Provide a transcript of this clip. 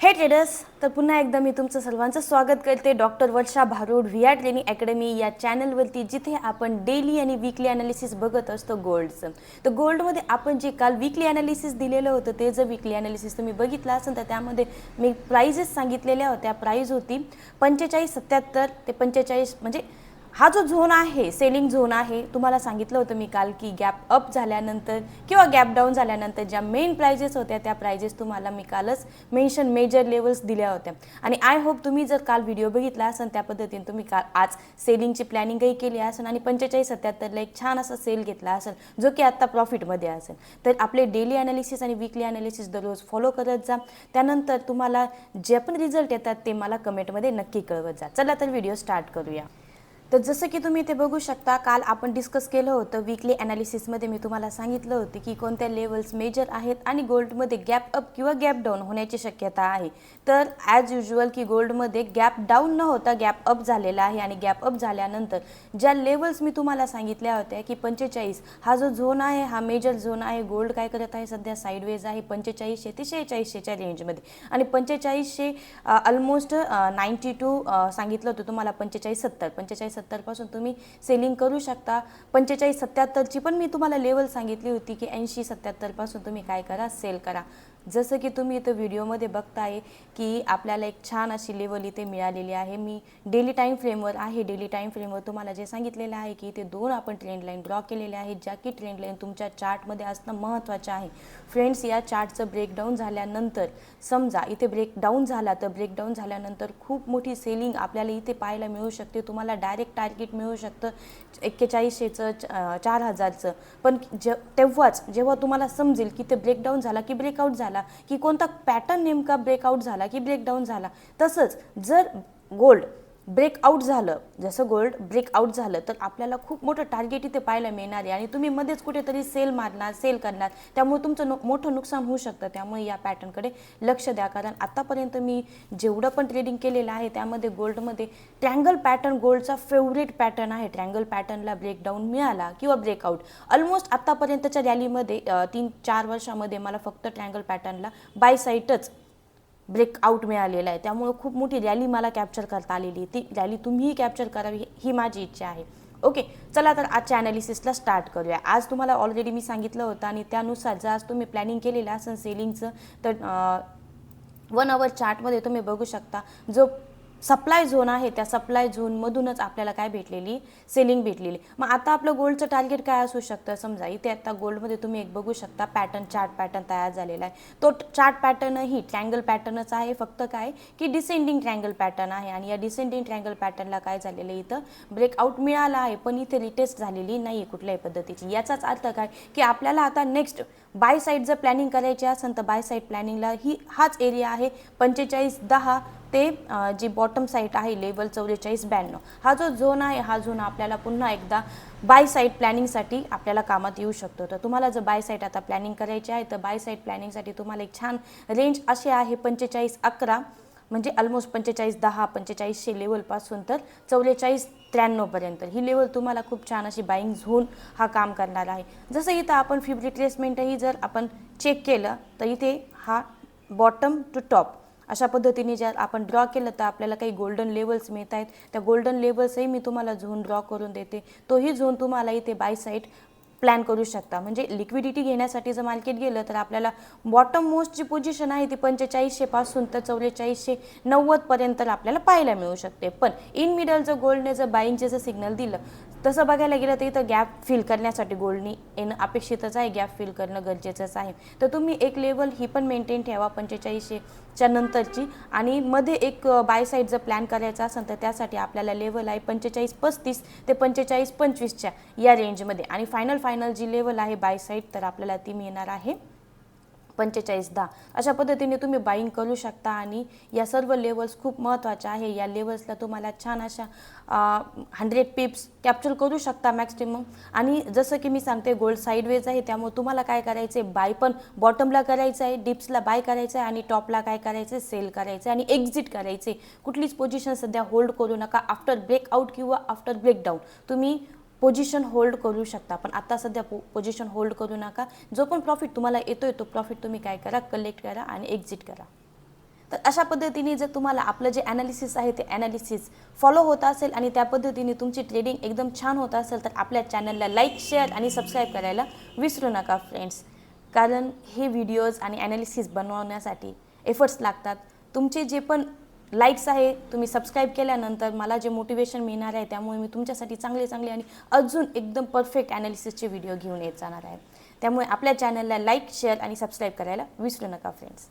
हे ट्रेडर्स, तर पुन्हा एकदा मी तुमचं सर्वांचं स्वागत करते डॉक्टर वर्षा भारूड व्ही आर ट्रेनिंग अकॅडमी या चॅनलवरती, जिथे आपण डेली आणि वीकली ॲनालिसिस बघत असतो गोल्डचं. तर गोल्डमध्ये आपण जे काल वीकली ॲनालिसिस दिलेलं होतं ते जर वीकली ॲनालिसिस तुम्ही बघितलं असेल तर त्यामध्ये मी प्राइजेस सांगितलेल्या होत्या. प्राइस होती 45.77 ते 45, म्हणजे हा जो झोन आहे सेलिंग झोन आहे. तुम्हाला सांगितलं होतं मी काल की गॅप अप झाल्यानंतर किंवा गॅप डाऊन झाल्यानंतर ज्या मेन प्राइजेस होत्या त्या प्राइजेस तुम्हाला मी कालच मेन्शन मेजर लेवल्स दिल्या होत्या. आणि आय होप तुम्ही जर काल व्हिडिओ बघितला असेल त्या पद्धतीने तुम्ही काल आज सेलिंगची प्लॅनिंगही केली असेल आणि 45.77ला एक छान असा सेल घेतला असेल जो की आत्ता प्रॉफिटमध्ये असेल. तर आपले डेली ॲनालिसिस आणि वीकली ॲनालिसिस दररोज फॉलो करत जा. त्यानंतर तुम्हाला जे पण रिझल्ट येतात ते मला कमेंटमध्ये नक्की कळवत जा. चला तर व्हिडिओ स्टार्ट करूया. तर जसं की तुम्ही इथे बघू शकता, काल आपण डिस्कस केलं होतं वीकली ॲनालिसिसमध्ये. मी तुम्हाला सांगितलं होतं की कोणत्या लेवल्स मेजर आहेत आणि गोल्डमध्ये गॅप अप किंवा गॅप डाऊन होण्याची शक्यता आहे. तर ॲज युजल की गोल्डमध्ये गॅप डाऊन न होता गॅप अप झालेला आहे आणि गॅप अप झाल्यानंतर ज्या लेवल्स मी तुम्हाला सांगितल्या होत्या की 45 हा जो झोन आहे हा मेजर झोन आहे. गोल्ड काय करत आहे सध्या साईडवेज आहे 4500 ते 4600च्या रेंजमध्ये. आणि 4500 ऑलमोस्ट 92 सांगितलं होतं तुम्हाला. 45.70 पासून तुम्ही सेलिंग करू शकता. 45.77ची पण मी तुम्हाला लेवल सांगितली होती की 80.77 पासून तुम्ही काय करा, सेल करा. जसं की तुम्ही इथं व्हिडिओमध्ये बघताय की आपल्याला एक छान अशी लेवल इथे मिळालेली आहे. मी डेली टाईम फ्रेमवर आहे. डेली टाईम फ्रेमवर तुम्हाला जे सांगितलेलं आहे की इथे दोन आपण ट्रेंड लाईन ड्रॉ केलेल्या आहेत, ज्या की ट्रेंड लाईन तुमच्या चार्टमध्ये असणं महत्त्वाचं आहे. फ्रेंड्स, या चार्टचं ब्रेकडाऊन झाल्यानंतर समजा इथे ब्रेकडाऊन झाला तर ब्रेकडाऊन झाल्यानंतर खूप मोठी सेलिंग आपल्याला इथे पाहायला मिळू शकते. तुम्हाला डायरेक्ट टार्गेट मिळू शकतं 4100चं 4000चं. पण तेव्हाच जेव्हा तुम्हाला समजेल की ते ब्रेकडाऊन झाला की ब्रेकआउट झाला की कोणता पॅटर्न नेमका ब्रेकआउट झाला की ब्रेकडाऊन झाला. तसंच जर गोल्ड ब्रेकआउट झालं, जसं गोल्ड ब्रेकआउट झालं तर आपल्याला खूप मोठं टार्गेट इथे पाहायला मिळणार आहे आणि तुम्ही मध्येच कुठेतरी सेल मारणार, सेल करणार, त्यामुळे तुमचं मोठं नुकसान होऊ शकतं. त्यामुळे या पॅटर्नकडे लक्ष द्या. कारण आतापर्यंत मी जेवढं पण ट्रेडिंग केलेलं आहे त्यामध्ये गोल्डमध्ये ट्रँगल पॅटर्न गोल्डचा फेवरेट पॅटर्न आहे. ट्रँगल पॅटर्नला ब्रेकडाऊन मिळाला किंवा ब्रेकआउट, ऑलमोस्ट आत्तापर्यंतच्या रॅलीमध्ये 3-4 वर्षामध्ये मला फक्त ट्रँगल पॅटर्नला बाय साईटच ब्रेकआउट मिळालेला आहे. त्यामुळे खूप मोठी रॅली मला कॅप्चर करता आलेली. ती रॅली तुम्हीही कॅप्चर करावी ही माझी इच्छा आहे. ओके, चला तर आजच्या ॲनालिसिसला स्टार्ट करूया. आज तुम्हाला ऑलरेडी मी सांगितलं होतं आणि त्यानुसार जर आज तुम्ही प्लॅनिंग केलेलं असेल सेलिंगचं तर 1 आवर चार्टमध्ये तुम्ही बघू शकता जो सप्लाय झोन आहे त्या सप्लाय झोनमधूनच आपल्याला काय भेटलेली, सेलिंग भेटलेली. मग आता आपलं गोल्डचं टार्गेट काय असू शकतं. समजा इथे आता गोल्डमध्ये तुम्ही एक बघू शकता पॅटर्न, चार्ट पॅटर्न तयार झालेला आहे. तो चार्ट पॅटर्नही ट्रँगल पॅटर्नच आहे, फक्त काय की डिसेंडिंग ट्रँगल पॅटर्न आहे. आणि या डिसेंडिंग ट्रँगल पॅटर्नला काय झालेलं आहे, इथं ब्रेकआउट मिळाला आहे पण इथे रिटेस्ट झालेली नाही कुठल्याही पद्धतीची. याचाच अर्थ काय की आपल्याला आता नेक्स्ट बाय साईड जर प्लॅनिंग करायची असेल तर बाय साईड प्लॅनिंगला हाच एरिया आहे 45.10 ते जी बॉटम साईड आहे लेवल 44.92. हा जो झोन आहे हा झोन आपल्याला पुन्हा एकदा बाय साईड प्लॅनिंगसाठी आपल्याला कामात येऊ शकतो. तर तुम्हाला जर बाय साईड आता प्लॅनिंग करायची आहे तर बाय साईड प्लॅनिंगसाठी तुम्हाला एक छान रेंज अशी आहे 45.11, म्हणजे ऑलमोस्ट 45.10 4500 लेवलपासून तर 44.93 पर्यंत ही लेवल तुम्हाला खूप छान अशी बाईंग झोन हा काम करणार आहे. जसं इथं आपण फी रिट्रेसमेंटही जर आपण चेक केलं तर इथे हा बॉटम टू टॉप अशा पद्धतीने जर आपण ड्रॉ केलं तर आपल्याला काही गोल्डन लेवल्स मिळत आहेत. त्या गोल्डन लेवल्सही मी तुम्हाला झोन ड्रॉ करून देते. तोही झोन तुम्हाला इथे बाय साईड प्लॅन करू शकता. म्हणजे लिक्विडिटी घेण्यासाठी जर मार्केट गेलं तर आपल्याला बॉटम मोस्ट जी पोझिशन आहे ती 4500 पासून तर 4490 पर्यंत आपल्याला पाहायला मिळू शकते. पण इन मिडल जर गोल्डने जर बाईंगचे जर सिग्नल दिलं तसं बघायला गेलं तर इथं गॅप फिल करण्यासाठी गोल्डनी येणं अपेक्षितच आहे, गॅप फिल करणं गरजेचंच आहे. तर तुम्ही एक लेवल ही पण मेंटेन ठेवा 4500च्या नंतरची. आणि मध्ये एक बाय साईड जर प्लॅन करायचा असेल तर त्यासाठी आपल्याला लेवल आहे 45.35 ते 45.25च्या या रेंजमध्ये. आणि फायनल जी लेवल आहे बाय साईड तर आपल्याला ती मिळणार आहे 45.10. अशा पद्धतीने तुम्ही बाईंग करू शकता. आणि या सर्व लेवल्स खूप महत्त्वाच्या आहे. या लेवल्सला तुम्हाला छान अशा 100 पिप्स कॅप्चर करू शकता मॅक्सिमम. आणि जसं की मी सांगते गोल्ड साईडवेज आहे त्यामुळे तुम्हाला काय करायचं आहे, बाय पण बॉटमला करायचं आहे, डिप्सला बाय करायचं आहे आणि टॉपला काय करायचं आहे, सेल करायचं आहे आणि एक्झिट करायचे. कुठलीच पोझिशन सध्या होल्ड करू नका. आफ्टर ब्रेकआउट किंवा आफ्टर ब्रेकडाऊन तुम्ही पोझिशन होल्ड करू शकता, पण आता सध्या पोझिशन होल्ड करू नका. जो पण प्रॉफिट तुम्हाला येतोय तो प्रॉफिट तुम्ही काय करा, कलेक्ट करा आणि एक्झिट करा. तर अशा पद्धतीने जर तुम्हाला आपलं जे ॲनालिसिस आहे ते ॲनालिसिस फॉलो होत असेल आणि त्या पद्धतीने तुमची ट्रेडिंग एकदम छान होत असेल तर आपल्या चॅनलला लाईक, शेअर आणि सबस्क्राईब करायला विसरू नका फ्रेंड्स. कारण हे व्हिडिओज आणि ॲनालिसिस बनवण्यासाठी एफर्ट्स लागतात. तुमचे जे पण लाईक्स आहे, तुम्ही सबस्क्राईब केल्यानंतर मला जे मोटिवेशन मिळणार आहे, त्यामुळे मी तुमच्यासाठी चांगले चांगले आणि अजून एकदम परफेक्ट ॲनालिसिसचे व्हिडिओ घेऊन येत जाणार आहे. त्यामुळे आपल्या चॅनलला लाईक, शेअर आणि सबस्क्राईब करायला विसरू नका फ्रेंड्स.